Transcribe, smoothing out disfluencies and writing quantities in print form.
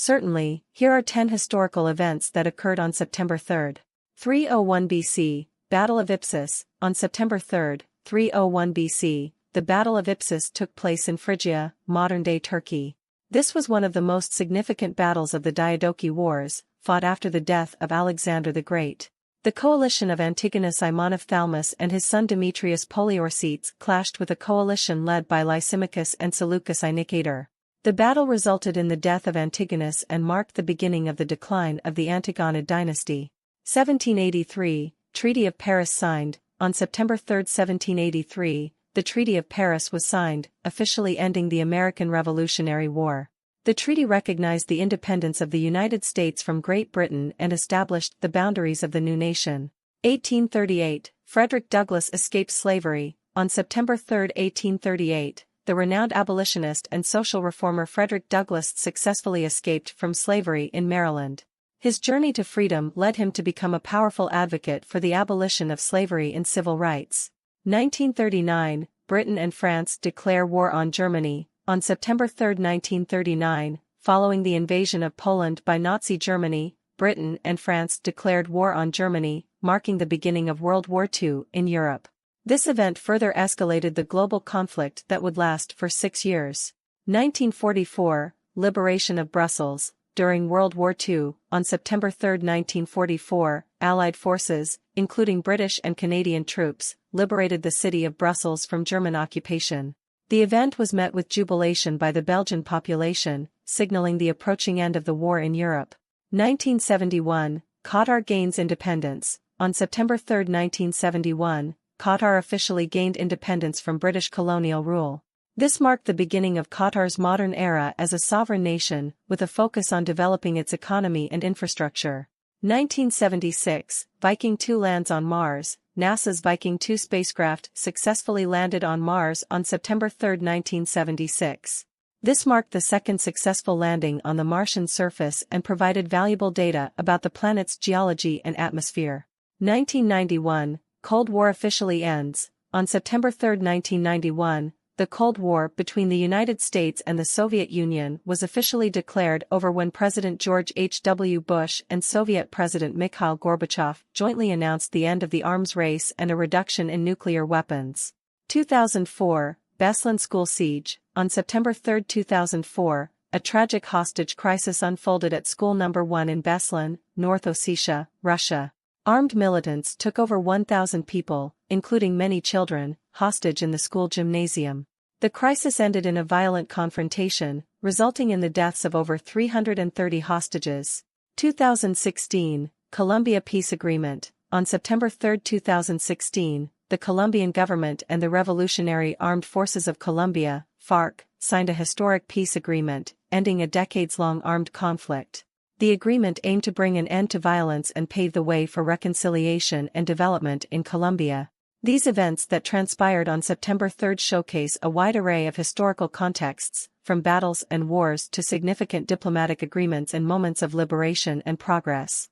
Certainly, here are 10 historical events that occurred on September 3, 301 BC, Battle of Ipsus. On September 3, 301 BC, the Battle of Ipsus took place in Phrygia, modern-day Turkey. This was one of the most significant battles of the Diadochi Wars, fought after the death of Alexander the Great. The coalition of Antigonus I Monophthalmus and his son Demetrius Poliorcetes clashed with a coalition led by Lysimachus and Seleucus I Nicator. The battle resulted in the death of Antigonus and marked the beginning of the decline of the Antigonid dynasty. 1783, Treaty of Paris signed. On September 3, 1783, the Treaty of Paris was signed, officially ending the American Revolutionary War. The treaty recognized the independence of the United States from Great Britain and established the boundaries of the new nation. 1838, Frederick Douglass escaped slavery. On September 3, 1838, the renowned abolitionist and social reformer Frederick Douglass successfully escaped from slavery in Maryland. His journey to freedom led him to become a powerful advocate for the abolition of slavery and civil rights. 1939, Britain and France declare war on Germany. On September 3, 1939, following the invasion of Poland by Nazi Germany, Britain and France declared war on Germany, marking the beginning of World War II in Europe. This event further escalated the global conflict that would last for 6 years. 1944, Liberation of Brussels. During World War II, on September 3, 1944, Allied forces, including British and Canadian troops, liberated the city of Brussels from German occupation. The event was met with jubilation by the Belgian population, signaling the approaching end of the war in Europe. 1971, Qatar gains independence. On September 3, 1971, Qatar officially gained independence from British colonial rule. This marked the beginning of Qatar's modern era as a sovereign nation, with a focus on developing its economy and infrastructure. 1976, Viking 2 lands on Mars. NASA's Viking 2 spacecraft successfully landed on Mars on September 3, 1976. This marked the second successful landing on the Martian surface and provided valuable data about the planet's geology and atmosphere. 1991, Cold War officially ends. On September 3, 1991, the Cold War between the United States and the Soviet Union was officially declared over when President George H.W. Bush and Soviet President Mikhail Gorbachev jointly announced the end of the arms race and a reduction in nuclear weapons. 2004, Beslan school siege. On September 3, 2004, a tragic hostage crisis unfolded at School No. 1 in Beslan, North Ossetia, Russia. Armed militants took over 1,000 people, including many children, hostage in the school gymnasium. The crisis ended in a violent confrontation, resulting in the deaths of over 330 hostages. 2016, Colombia Peace Agreement. On September 3, 2016, the Colombian government and the Revolutionary Armed Forces of Colombia, FARC, signed a historic peace agreement, ending a decades-long armed conflict. The agreement aimed to bring an end to violence and pave the way for reconciliation and development in Colombia. These events that transpired on September 3 showcase a wide array of historical contexts, from battles and wars to significant diplomatic agreements and moments of liberation and progress.